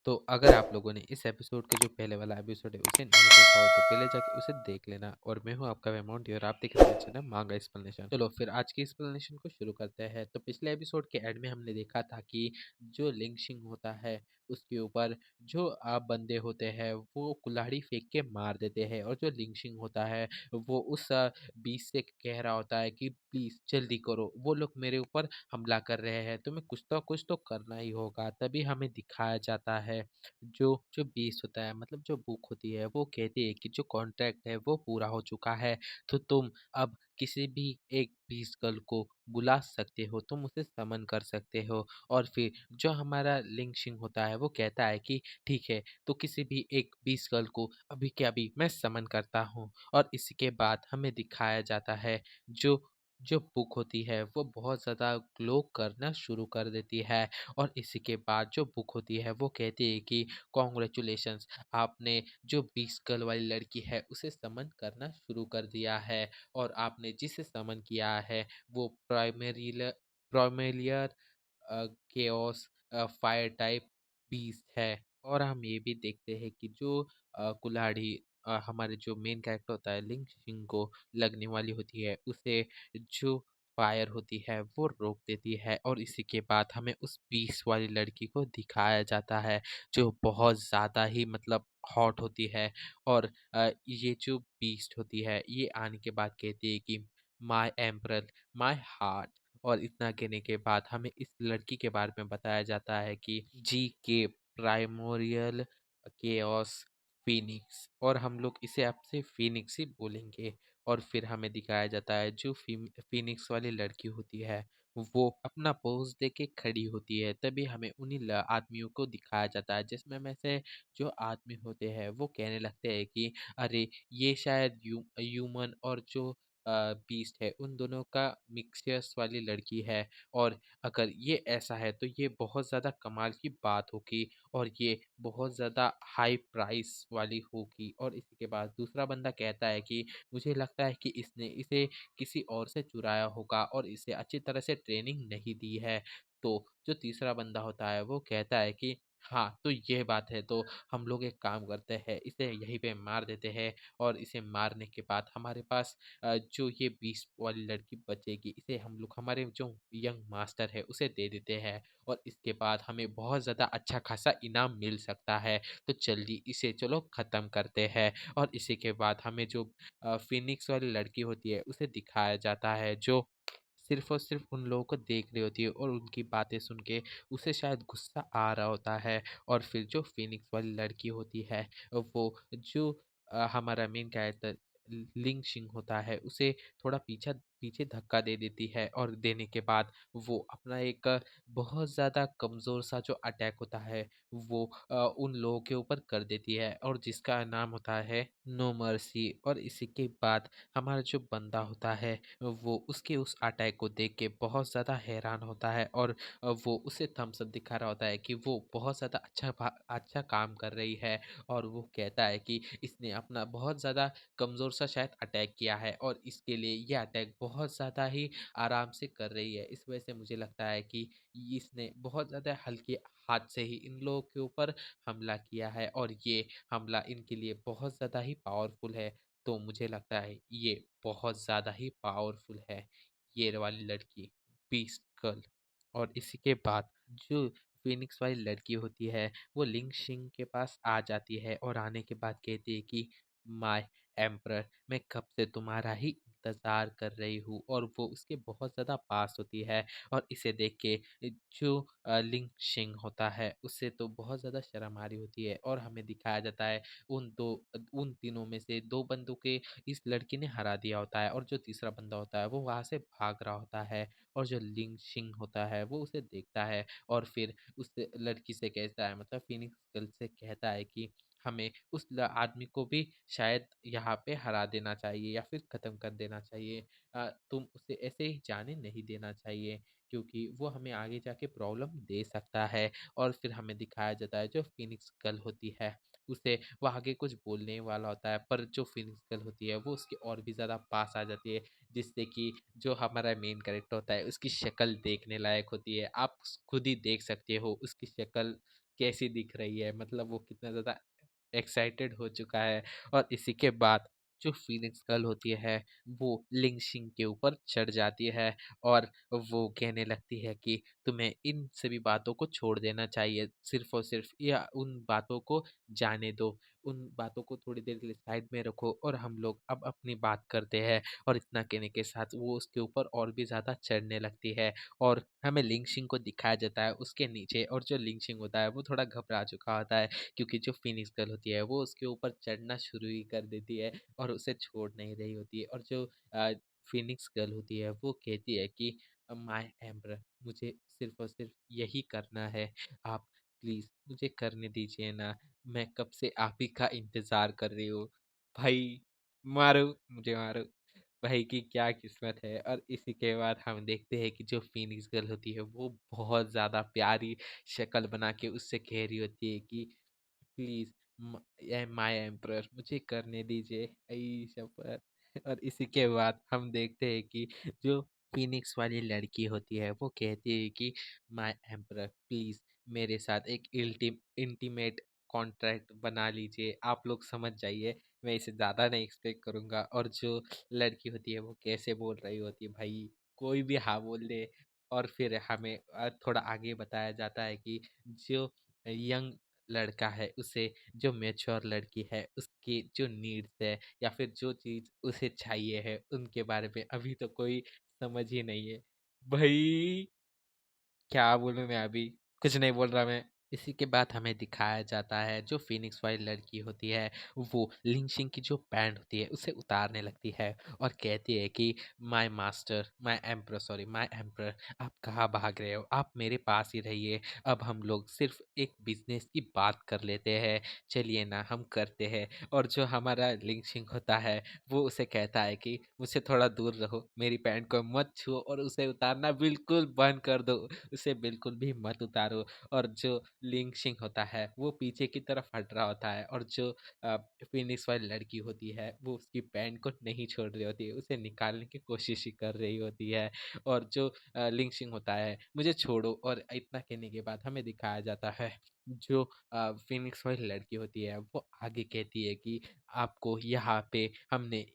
तो अगर आप लोगों ने इस एपिसोड के जो पहले वाला एपिसोड है उसे नहीं देखा हो तो पहले जाके उसे देख लेना। और मैं हूं आपका वेमोंटी और आप देख रहे हैं चैनल मांगा एक्सप्लेनेशन। चलो फिर आज की एक्सप्लेनेशन को शुरू करते हैं। तो पिछले एपिसोड के एंड में हमने देखा था कि जो लिंक्शिंग होता है उसके ऊपर जो आप बंदे होते हैं वो कुल्हाड़ी फेंक के मार देते हैं, और जो लिंक्शिंग होता है वो उस बीच से कह रहा होता है कि प्लीज जल्दी करो, वो लोग मेरे ऊपर हमला कर रहे हैं, तुम्हें कुछ तो करना ही होगा। तभी हमें दिखाया जाता है जो जो बीस होता है, मतलब जो बुक होती है, वो कहती है कि जो कॉन्ट्रैक्ट है वो पूरा हो चुका है, तो तुम अब किसी भी एक बीस गर्ल को बुला सकते हो, तुम उसे समन कर सकते हो। और फिर जो हमारा लिंक्शिंग होता है वो कहता है कि ठीक है, तो किसी भी एक बीस गर्ल को अभी के अभी मैं समन करता हूँ। और इसके बाद हमें दिखाया जाता है जो जो बुक होती है वो बहुत ज़्यादा ग्लो करना शुरू कर देती है। और इसी के बाद जो बुक होती है वो कहती है कि कॉन्ग्रेचुलेशंस, आपने जो 20 गर्ल वाली लड़की है उसे समन करना शुरू कर दिया है। और आपने जिसे समन किया है वो प्राइमेरियर केओस फायर टाइप बीस्ट है। और हम ये भी देखते हैं कि जो कुल्हाड़ी हमारे जो मेन कैरेक्टर होता है लिंग सिंह को लगने वाली होती है, उसे जो फायर होती है वो रोक देती है। और इसी के बाद हमें उस बीस वाली लड़की को दिखाया जाता है जो बहुत ज़्यादा ही मतलब हॉट होती है। और ये जो बीस्ट होती है ये आने के बाद कहती है कि माय एम्परर, माय हार्ट। और इतना कहने के बाद हमें इस लड़की के बारे में बताया जाता है कि जी के प्राइमोरियल केओस फीनिक्स, और हम लोग इसे आपसे फीनिक्स ही बोलेंगे। और फिर हमें दिखाया जाता है जो फीनिक्स वाली लड़की होती है वो अपना पोज दे के खड़ी होती है। तभी हमें उन्हीं आदमियों को दिखाया जाता है जिसमें में से जो आदमी होते हैं वो कहने लगते हैं कि अरे ये शायद ह्यूमन और जो बीस्ट है उन दोनों का मिक्सचर्स वाली लड़की है। और अगर ये ऐसा है तो ये बहुत ज़्यादा कमाल की बात होगी, और ये बहुत ज़्यादा हाई प्राइस वाली होगी। और इसी के बाद दूसरा बंदा कहता है कि मुझे लगता है कि इसने इसे किसी और से चुराया होगा और इसे अच्छी तरह से ट्रेनिंग नहीं दी है। तो जो तीसरा बंदा होता है वो कहता है कि हाँ, तो ये बात है, तो हम लोग एक काम करते हैं, इसे यहीं पे मार देते हैं। और इसे मारने के बाद हमारे पास जो ये 20 वाली लड़की बचेगी इसे हम लोग हमारे जो यंग मास्टर है उसे दे देते हैं। और इसके बाद हमें बहुत ज़्यादा अच्छा खासा इनाम मिल सकता है। तो जल्दी इसे चलो ख़त्म करते हैं। और इसी के बाद हमें जो फिनिक्स वाली लड़की होती है उसे दिखाया जाता है जो सिर्फ़ और सिर्फ़ उन लोगों को देख रही होती है, और उनकी बातें सुन के उसे शायद गुस्सा आ रहा होता है। और फिर जो फिनिक्स वाली लड़की होती है वो जो हमारा मेन कैरेक्टर लिंग शिंग होता है उसे थोड़ा पीछा पीछे धक्का दे देती है। और देने के बाद वो अपना एक बहुत ज़्यादा कमज़ोर सा जो अटैक होता है वो उन लोगों के ऊपर कर देती है, और जिसका नाम होता है नो मर्सी। और इसी के बाद हमारा जो बंदा होता है वो उसके उस अटैक को देख के बहुत ज़्यादा हैरान होता है। और वो उसे थम्स अप दिखा रहा होता है कि वो बहुत ज़्यादा अच्छा काम कर रही है। और वो कहता है कि इसने अपना बहुत ज़्यादा कमज़ोर सा शायद अटैक किया है, और इसके लिए ये अटैक बहुत ज़्यादा ही आराम से कर रही है। इस वजह से मुझे लगता है कि इसने बहुत ज़्यादा हल्के हाथ से ही इन लोगों के ऊपर हमला किया है, और ये हमला इनके लिए बहुत ज़्यादा ही पावरफुल है। तो मुझे लगता है ये बहुत ज़्यादा ही पावरफुल है, ये वाली लड़की बीस्ट गर्ल। और इसी के बाद जो फिनिक्स वाली लड़की होती है वो लिंग शिंग के पास आ जाती है, और आने के बाद कहती है कि माय एम्परर, मैं कब से तुम्हारा ही इंतज़ार कर रही हूँ। और वो उसके बहुत ज़्यादा पास होती है। और इसे देख के जो लिंग शिंग होता है उससे तो बहुत ज़्यादा शर्म आ रही होती है। और हमें दिखाया जाता है उन तीनों में से दो बंदों के इस लड़की ने हरा दिया होता है, और जो तीसरा बंदा होता है वो वहाँ से भाग रहा होता है। और जो लिंग शिंग होता है वो उसे देखता है, और फिर उस लड़की से कहता है, मतलब फिनिक्स गर्ल से कहता है कि हमें उस आदमी को भी शायद यहाँ पे हरा देना चाहिए या फिर ख़त्म कर देना चाहिए। तुम उसे ऐसे ही जाने नहीं देना चाहिए, क्योंकि वो हमें आगे जाके प्रॉब्लम दे सकता है। और फिर हमें दिखाया जाता है जो फिनिक्स गर्ल होती है उसे वो आगे कुछ बोलने वाला होता है, पर जो फिनिक्स गर्ल होती है वो उसके और भी ज़्यादा पास आ जाती है, जिससे कि जो हमारा मेन कैरेक्टर होता है उसकी शक्ल देखने लायक होती है। आप खुद ही देख सकते हो उसकी शक्ल कैसी दिख रही है, मतलब वो कितना ज़्यादा एक्साइटेड हो चुका है। और इसी के बाद जो फीनिक्स गर्ल होती है वो लिंगशिंग के ऊपर चढ़ जाती है और वो कहने लगती है कि तुम्हें इन सभी बातों को छोड़ देना चाहिए, सिर्फ और सिर्फ या उन बातों को जाने दो, उन बातों को थोड़ी देर के लिए साइड में रखो और हम लोग अब अपनी बात करते हैं। और इतना कहने के साथ वो उसके ऊपर और भी ज़्यादा चढ़ने लगती है और हमें लिंगशिंग को दिखाया जाता है उसके नीचे। और जो लिंगशिंग होता है वो थोड़ा घबरा चुका होता है, क्योंकि जो फिनिक्स गर्ल होती है वो उसके ऊपर चढ़ना शुरू ही कर देती है और उसे छोड़ नहीं रही होती है। और जो फिनिक्स गर्ल होती है वो कहती है कि माय एम्बर, मुझे सिर्फ और सिर्फ यही करना है, आप प्लीज़ मुझे करने दीजिए ना, मैं कब से आप ही का इंतज़ार कर रही हूँ। भाई मारो, मुझे मारो। भाई की क्या किस्मत है। और इसी के बाद हम देखते हैं कि जो फिनिक्स गर्ल होती है वो बहुत ज़्यादा प्यारी शक्ल बना के उससे कह रही होती है कि प्लीज माय एम्प्रर, मुझे करने दीजिए आई शपथ। और इसी के बाद हम देखते हैं कि जो फिनिक्स वाली लड़की होती है वो कहती है कि माय एम्प्रर प्लीज मेरे साथ एक इंटीमेट कॉन्ट्रैक्ट बना लीजिए, आप लोग समझ जाइए, मैं इसे ज़्यादा नहीं एक्सपेक्ट करूँगा। और जो लड़की होती है वो कैसे बोल रही होती है भाई, कोई भी हाँ बोल दे। और फिर हमें थोड़ा आगे बताया जाता है कि जो यंग लड़का है उसे, जो मैच्योर लड़की है उसकी जो नीड्स है या फिर जो चीज़ उसे चाहिए है उनके बारे में अभी तो कोई समझ ही नहीं है। भाई क्या बोलूँ मैं अभी, कुछ नहीं बोल रहा मैं। इसी के बाद हमें दिखाया जाता है जो फिनिक्स वाली लड़की होती है वो लिंगशिंग की जो पैंट होती है उसे उतारने लगती है और कहती है कि my master, my emperor, sorry my emperor, आप कहाँ भाग रहे हो, आप मेरे पास ही रहिए, अब हम लोग सिर्फ एक बिजनेस की बात कर लेते हैं, चलिए ना हम करते हैं। और जो हमारा लिंगशिंग होता है वो उसे कहता है कि मुझसे थोड़ा दूर रहो, मेरी पैंट को मत छुओ और उसे उतारना बिल्कुल बंद कर दो, उसे बिल्कुल भी मत उतारो। और जो लिंगशिंग होता है वो पीछे की तरफ हट रहा होता है और जो फिनिक्स वाली लड़की होती है वो उसकी पैंट को नहीं छोड़ रही होती है, उसे निकालने की कोशिश ही कर रही होती है। और जो लिंगशिंग होता है मुझे छोड़ो, और इतना कहने के बाद हमें दिखाया जाता है जो फिनिक्स वाली लड़की होती है वो आगे कहती है कि आपको यहाँ पे हमने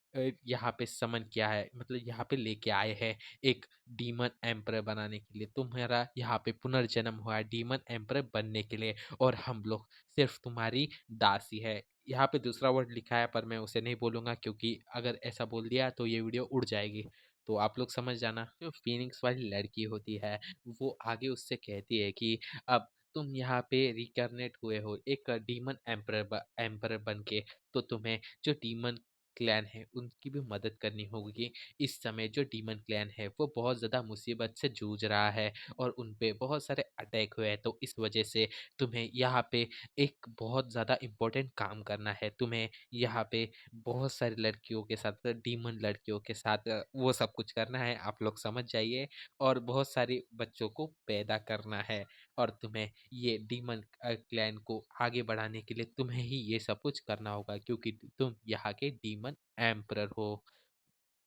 यहाँ पे समन किया है, मतलब यहाँ पे लेके आए हैं एक डीमन एम्परर बनाने के लिए, तुम्हारा यहाँ पे पुनर्जन्म हुआ है डीमन एम्परर बनने के लिए और हम लोग सिर्फ तुम्हारी दासी है। यहाँ पे दूसरा वर्ड लिखा है पर मैं उसे नहीं बोलूँगा, क्योंकि अगर ऐसा बोल दिया तो ये वीडियो उड़ जाएगी, तो आप लोग समझ जाना। जो फिनिक्स वाली लड़की होती है वो आगे उससे कहती है कि अब तुम यहाँ पे रिकर्नेट हुए हो एक डीमन एम्परर बन के, तो तुम्हें जो डीमन क्लैन है उनकी भी मदद करनी होगी। इस समय जो डीमन क्लैन है वो बहुत ज़्यादा मुसीबत से जूझ रहा है और उन पे बहुत सारे अटैक हुए हैं, तो इस वजह से तुम्हें यहाँ पे एक बहुत ज़्यादा इम्पोर्टेंट काम करना है। तुम्हें यहाँ पे बहुत सारी लड़कियों के साथ, डीमन लड़कियों के साथ वो सब कुछ करना है, आप लोग समझ जाइए। और बहुत सारे बच्चों को पैदा करना है और तुम्हें ये डीमन क्लैन को आगे बढ़ाने के लिए तुम्हें ही ये सब कुछ करना होगा, क्योंकि तुम यहाँ के डीमन एम्परर हो,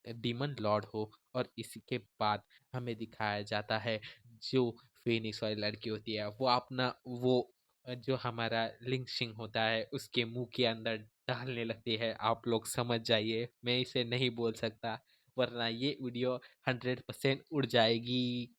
डीमन लॉर्ड हो। और इसी के बाद हमें दिखाया जाता है जो फिनिक्स वाली लड़की होती है वो अपना वो जो हमारा लिंक्शिंग होता है उसके मुंह के अंदर डालने लगती है। आप लोग समझ जाइए, मैं इसे नहीं बोल सकता वरना ये वीडियो 100% उड़ जाएगी।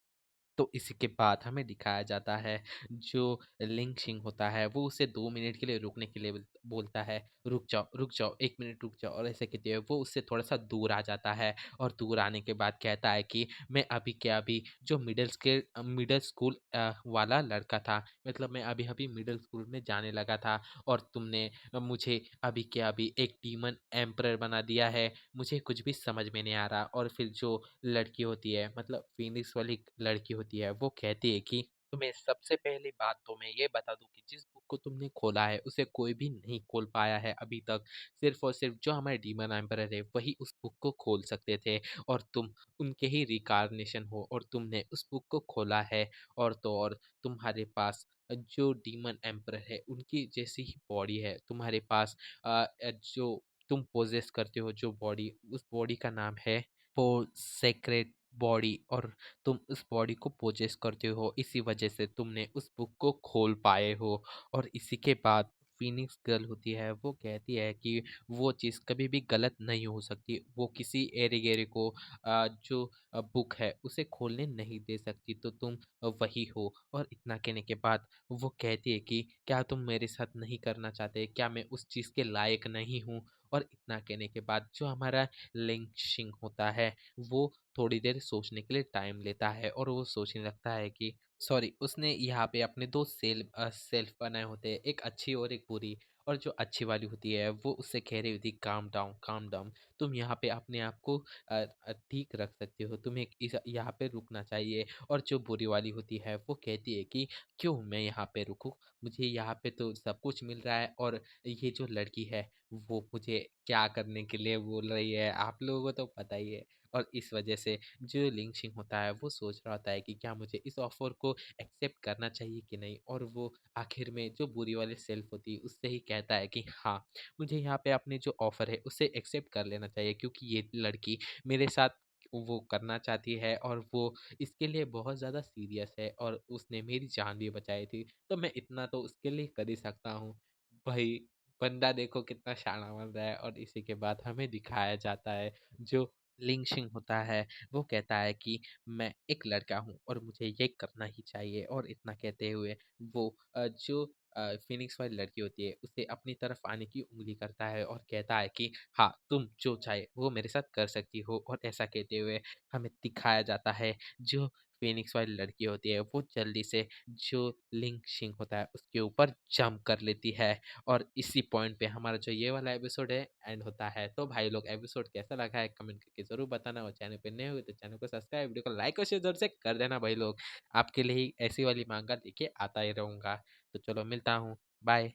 तो इसी के बाद हमें दिखाया जाता है जो लिंक्शिंग होता है वो उसे 2 मिनट के लिए रुकने के लिए बोलता है, रुक जाओ 1 मिनट रुक जाओ, और ऐसे कहते हुए वो उससे थोड़ा सा दूर आ जाता है। और दूर आने के बाद कहता है कि मैं अभी के अभी जो मिडिल स्कूल वाला लड़का था, मतलब मैं अभी अभी मिडिल स्कूल में जाने लगा था और तुमने मुझे अभी के अभी एक डीमन एम्परर बना दिया है, मुझे कुछ भी समझ में नहीं आ रहा। और फिर जो लड़की होती है, मतलब फिनिक्स वाली लड़की होती है, वो कहती है कि तुम्हें सबसे पहली बात तो मैं ये बता दूं कि जिस बुक को तुमने खोला है उसे कोई भी नहीं खोल पाया है अभी तक, सिर्फ और सिर्फ जो हमारे डीमन एम्परर है वही उस बुक को खोल सकते थे और तुम उनके ही रिकारनेशन हो और तुमने उस बुक को खोला है। और तो और तुम्हारे पास जो डीमन एम्परर है उनकी जैसी ही बॉडी है तुम्हारे पास, जो तुम पोजेस करते हो जो बॉडी, उस बॉडी का नाम है वो सेक्रेट बॉडी और तुम उस बॉडी को पोजेस करते हो, इसी वजह से तुमने उस बुक को खोल पाए हो। और इसी के बाद फीनिक्स गर्ल होती है, वो कहती है कि वो चीज़ कभी भी गलत नहीं हो सकती, वो किसी एरे गेरे को जो बुक है उसे खोलने नहीं दे सकती, तो तुम वही हो। और इतना कहने के बाद वो कहती है कि क्या तुम मेरे साथ नहीं करना चाहते, क्या मैं उस चीज़ के लायक नहीं हूँ। और इतना कहने के बाद जो हमारा लिंचिंग होता है, वो थोड़ी देर सोचने के लिए टाइम लेता है और वो सोचने लगता है कि सॉरी, उसने यहाँ पे अपने दो सेल्फ बनाए होते हैं, एक अच्छी और एक बुरी। और जो अच्छी वाली होती है वो उससे कह रही होती, काम डाउन काम डाउन, तुम यहाँ पे अपने आप को ठीक रख सकते हो, तुम्हें यहाँ पे रुकना चाहिए। और जो बुरी वाली होती है वो कहती है कि क्यों मैं यहाँ पे रुकूं, मुझे यहाँ पे तो सब कुछ मिल रहा है, और ये जो लड़की है वो मुझे क्या करने के लिए बोल रही है, आप लोगों को तो पता ही है। और इस वजह से जो लिंचिंग होता है वो सोच रहा होता है कि क्या मुझे इस ऑफर को एक्सेप्ट करना चाहिए कि नहीं। और वो आखिर में जो बुरी वाली सेल्फ होती है उससे ही कहता है कि हाँ, मुझे यहाँ पे अपने जो ऑफर है उसे एक्सेप्ट कर लेना चाहिए, क्योंकि ये लड़की मेरे साथ वो करना चाहती है और वो इसके लिए बहुत ज़्यादा सीरियस है, और उसने मेरी जान भी बचाई थी, तो मैं इतना तो उसके लिए कर ही सकता हूँ। भाई, बंदा देखो कितना शाना बन रहा है। और इसी के बाद हमें दिखाया जाता है जो लिंचिंग होता है, वो कहता है कि मैं एक लड़का हूँ और मुझे ये करना ही चाहिए। और इतना कहते हुए वो जो फिनिक्स वाली लड़की होती है उसे अपनी तरफ आने की उंगली करता है और कहता है कि हाँ, तुम जो चाहे वो मेरे साथ कर सकती हो। और ऐसा कहते हुए हमें दिखाया जाता है जो फिनिक्स वाली लड़की होती है वो जल्दी से जो लिंचिंग होता है उसके ऊपर जंप कर लेती है। और इसी पॉइंट पे हमारा जो ये वाला एपिसोड है एंड होता है। तो भाई लोग, एपिसोड कैसा लगा है कमेंट करके जरूर बताना, और चैनल पे नए हुए तो चैनल को सब्सक्राइब, वीडियो को लाइक और शेयर जरूर से कर देना भाई लोग। आपके लिए ही ऐसी वाली मांगा लेके आता ही रहूंगा। तो चलो, मिलता हूँ। बाय।